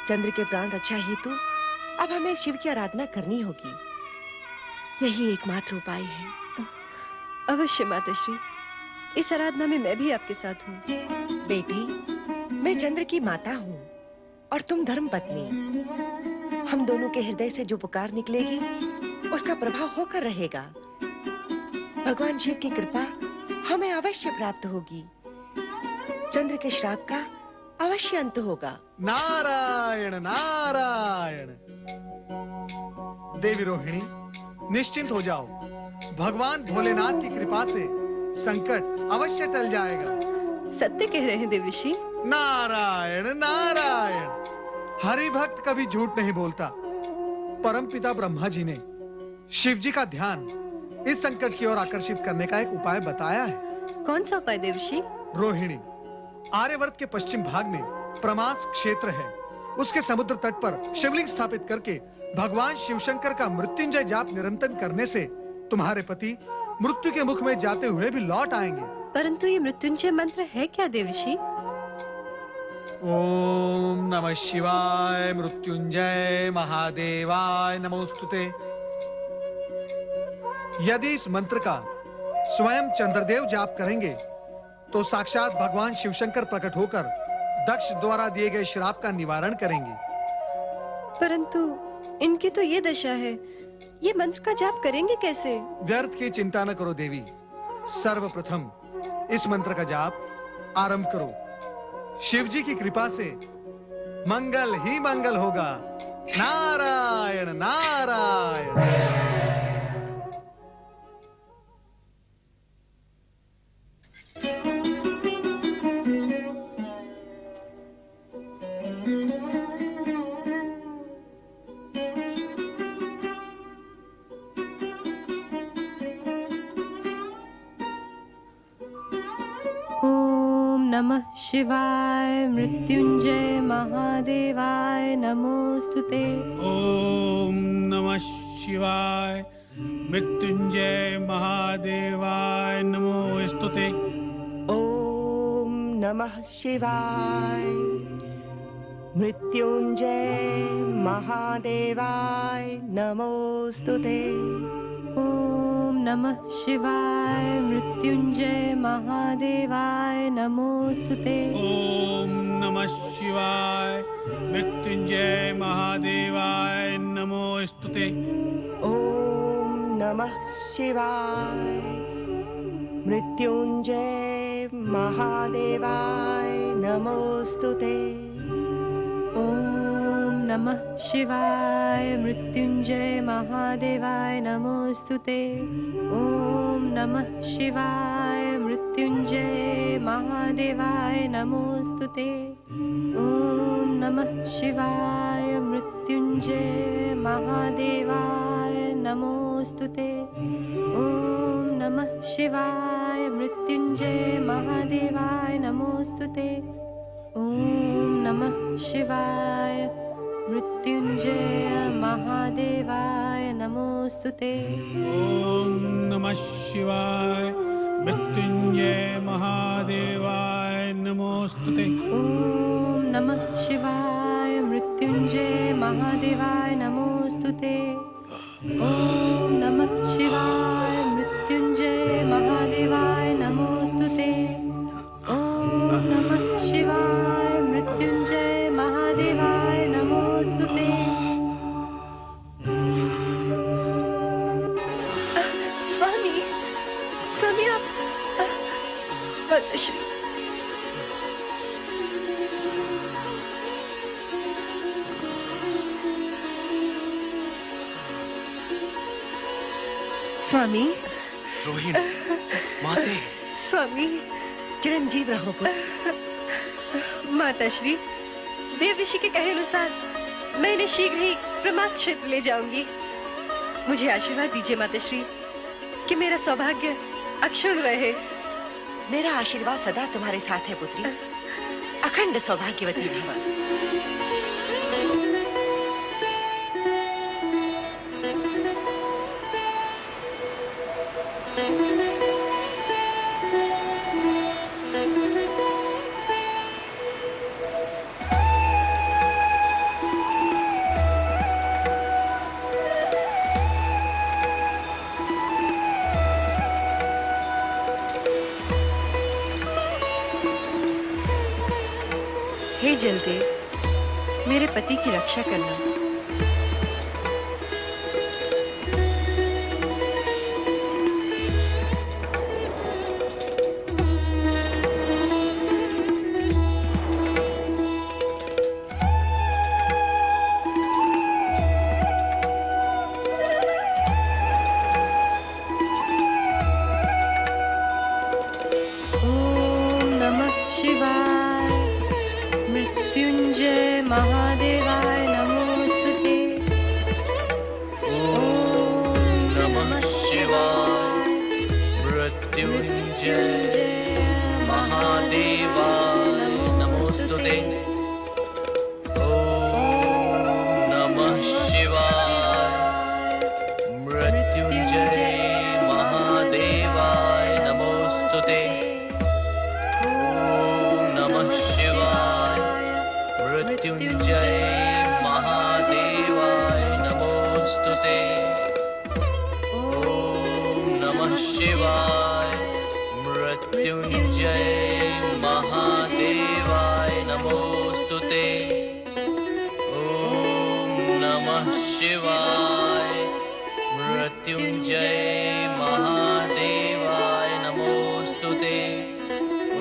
चंद्र के प्राण रक्षा हेतु अब हमें शिव की आराधना करनी होगी। यही एकमात्र उपाय है। अवश्य माताश्री, इस आराधना में मैं भी आपके साथ हूँ। बेटी, मैं चंद्र की माता हूँ और तुम धर्म पत्नी। हम दोनों के हृदय से जो पुकार निकलेगी उसका प्रभाव होकर रहेगा। भगवान शिव की कृपा हमें अवश्य प्राप्त होगी। चंद्र के श्राप का अवश्य अंत होगा। नारायण नारायण। देवी रोहिणी, निश्चिंत हो जाओ। भगवान भोलेनाथ की कृपा से संकट अवश्य टल जाएगा। सत्य कह रहे हैं देवऋषि। नारायण नारायण। हरि भक्त कभी झूठ नहीं बोलता। परम पिता ब्रह्मा जी ने शिव जी का ध्यान इस संकट की ओर आकर्षित करने का एक उपाय बताया है। कौन सा उपाय देवर्षि? रोहिणी, आर्यवर्त के पश्चिम भाग में प्रमास क्षेत्र है। उसके समुद्र तट पर शिवलिंग स्थापित करके भगवान शिवशंकर का मृत्युंजय जाप निरंतर करने से तुम्हारे पति मृत्यु के मुख में जाते हुए भी लौट आएंगे। परंतु ये मृत्युंजय मंत्र है क्या देवर्षि? ओम नमः शिवाय मृत्युंजय महादेवाय नमोस्तुते। यदि इस मंत्र का स्वयं चंद्रदेव जाप करेंगे तो साक्षात भगवान शिवशंकर प्रकट होकर दक्ष द्वारा दिए गए श्राप का निवारण करेंगे। परंतु इनकी तो ये दशा है, ये मंत्र का जाप करेंगे कैसे? व्यर्थ की चिंता न करो देवी। सर्वप्रथम इस मंत्र का जाप आरंभ करो। शिव जी की कृपा से मंगल ही मंगल होगा। नारायण नारायण। नमः शिवाय मृत्युंजय महादेवाय नमोस्तुते। ओम नमः शिवाय मृत्युंजय महादेवाय नमोस्तुते। ओम नमः शिवाय मृत्युंजय महादेवाय नमोस्तुते। ओम नमः शिवाय मृत्युंजय महादेवाय नमोस्तुते। ओम नमः शिवाय मृत्युंजय महादेवाय नमोस्तुते। ओम नमः शिवाय मृत्युंजय महादेवाय नमोस्तुते। ओम नमः शिवाय मृत्युंजय महादेवाय नमोस्तुते। ओम नमः शिवाय मृत्युंजय महादेवाय नमोस्तुते। ओम नमः शिवाय मृत्युंजय महादेवाय नमोस्तुते। ओम नमः शिवाय मृत्युंजय महादेवाय नमोस्तुते। ओम नमः शिवाय मृत्युंजय महादेवाय नमोस्तुते। ओम नमः शिवाय मृत्युंजय महादेवाय नमोस्तुते। ओम नमः शिवाय मृत्युंजय महादेवाय नमोस्तुते। ओम नमः शिवाय मृत्युंजय महादेवाय नमोस्तुते। ओम नमः शिवाय मृत्युंजय महादेवाय नमोस्तुते। स्वामी, स्वामी आप माताश्री। स्वामी, रोहिणी, माते। स्वामी, चिरंजीव रहो पुत्र। माताश्री, देव ऋषि के कहे अनुसार मैं इन्हें शीघ्र ही प्रमास क्षेत्र ले जाऊंगी। मुझे आशीर्वाद दीजिए माताश्री कि मेरा सौभाग्य अक्षुण्ण रहे। मेरा आशीर्वाद सदा तुम्हारे साथ है पुत्री। अखंड सौभाग्यवती भव। हे जलदेव, मेरे पति की रक्षा करना। ओम नमः शिवाय मृत्युंजय महादेवाय नमोस्तुते। नमः शिवाय मृत्युंजय महादेवाय नमोस्तुते।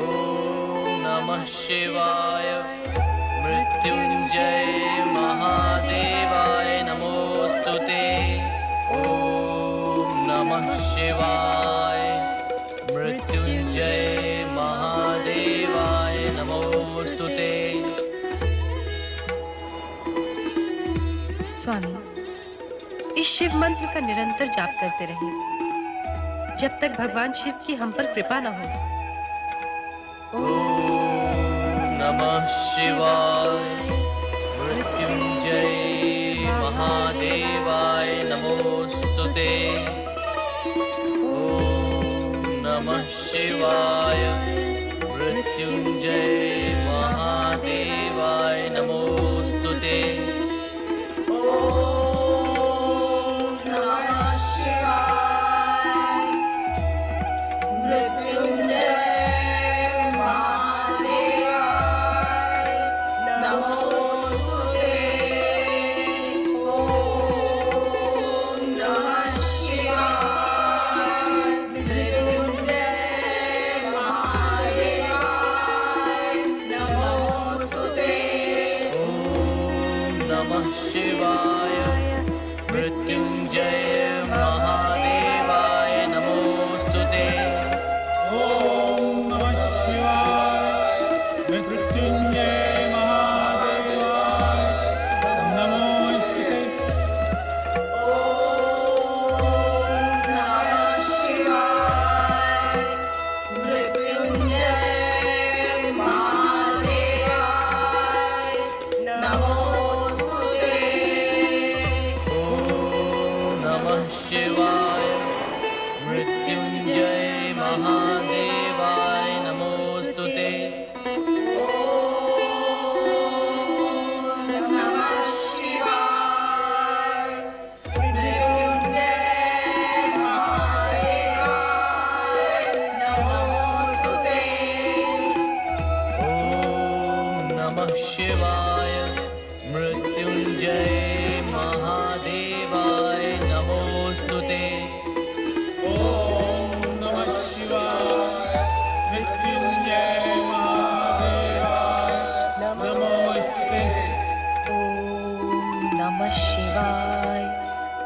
ओम नमः शिवाय मृत्युंजय महादेवाय नमोस्तुते। ओम नमः शिवाय मृत्युंजय महादेवाय नमोस्तुते। स्वामी, इस शिव मंत्र का निरंतर जाप करते रहें जब तक भगवान शिव की हम पर कृपा न हो। नमः शिवाय मृत्युंजय महादेवाय नमोस्तुते। ओम नमः शिवाय मृत्युंजय महादेवाय नमोस्तुते। ओम नमः शिवाय मृत्युंजय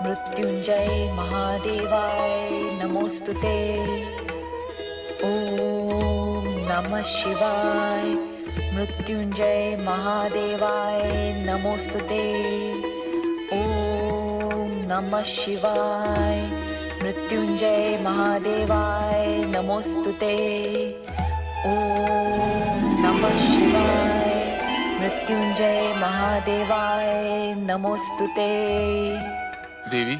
मृत्युंजय महादेवाय नमोस्तुते। ओम नमः शिवाय मृत्युंजय महादेवाय नमोस्तुते। ओम नमः शिवाय मृत्युंजय महादेवाय नमोस्तुते। ओम नमः शिवाय मृत्युंजय महादेवाय नमोस्तुते। देवी,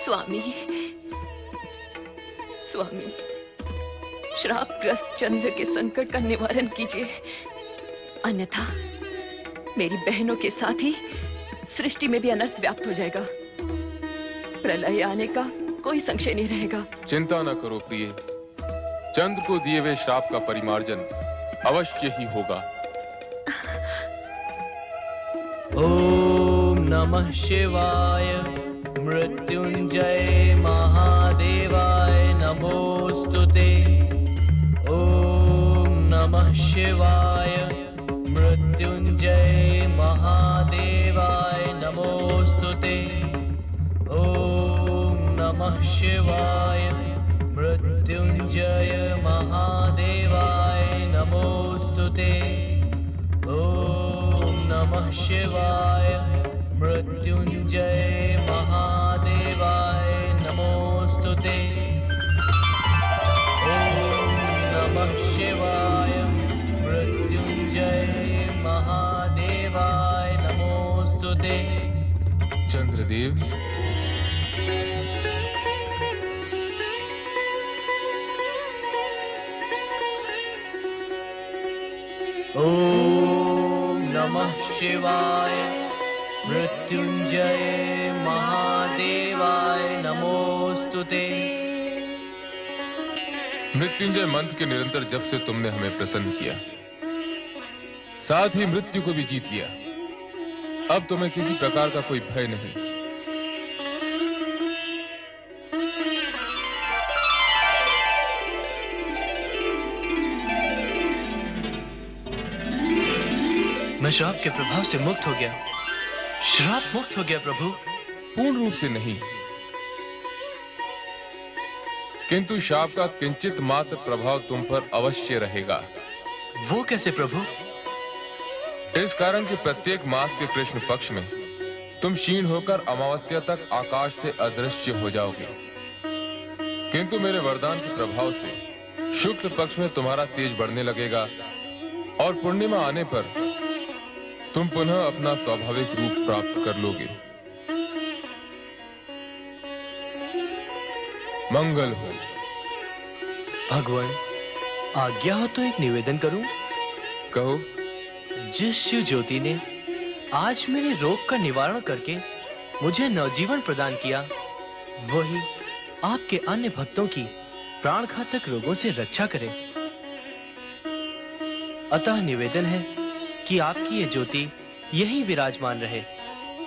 स्वामी, स्वामी, श्रापग्रस्त चंद्र के संकट का निवारण कीजिए, अन्यथा मेरी बहनों के साथ ही सृष्टि में भी अनर्थ व्याप्त हो जाएगा। प्रलय आने का कोई संशय नहीं रहेगा। चिंता न करो प्रिय, चंद्र को दिए हुए श्राप का परिमार्जन अवश्य ही होगा। ओम नमः शिवाय मृत्युंजय महादेवाय नमोस्तुते। ओम नमः शिवाय मृत्युंजय महादेवाय नमोस्तुते। ओम नमः शिवाय मृत्युंजय महादेवाय नमोस्तुते। ओम नमः शिवाय मृत्युंजय महादेवाय नमोस्तुते। ओम नमः शिवाय मृत्युंजय महादेवाय नमोस्तुते। चंद्रदेव, ओम नमः शिवाय मृत्युंजय महादेवाय नमोस्तुते। मृत्युंजय मंत्र के निरंतर जप से तुमने हमें प्रसन्न किया, साथ ही मृत्यु को भी जीत लिया। अब तुम्हें किसी प्रकार का कोई भय नहीं। मैं श्राप के प्रभाव से मुक्त हो गया। श्राप मुक्त हो गया प्रभु। पूर्ण रूप से नहीं, किंतु शाप का किंचित मात्र प्रभाव तुम पर अवश्य रहेगा। वो कैसे प्रभु? इस कारण कि प्रत्येक मास के कृष्ण पक्ष में तुम क्षीण होकर अमावस्या तक आकाश से अदृश्य हो जाओगे, किंतु मेरे वरदान के प्रभाव से शुक्ल पक्ष में तुम्हारा तेज बढ़ने लगेगा और पूर्णिमा आने पर तुम पुनः अपना स्वाभाविक रूप प्राप्त कर लोगे। मंगल हो। भगवान, आज्ञा हो तो एक निवेदन करूं? कहो। जिस शिव ज्योति ने आज मेरे रोग का निवारण करके मुझे नवजीवन प्रदान किया, वही आपके अन्य भक्तों की प्राण घातक रोगों से रक्षा करे। अतः निवेदन है कि आपकी ये ज्योति यहीं विराजमान रहे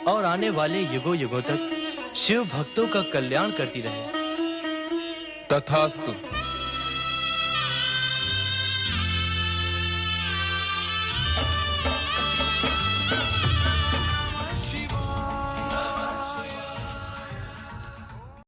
और आने वाले युगों युगों तक शिव भक्तों का कल्याण करती रहे। तथास्तु।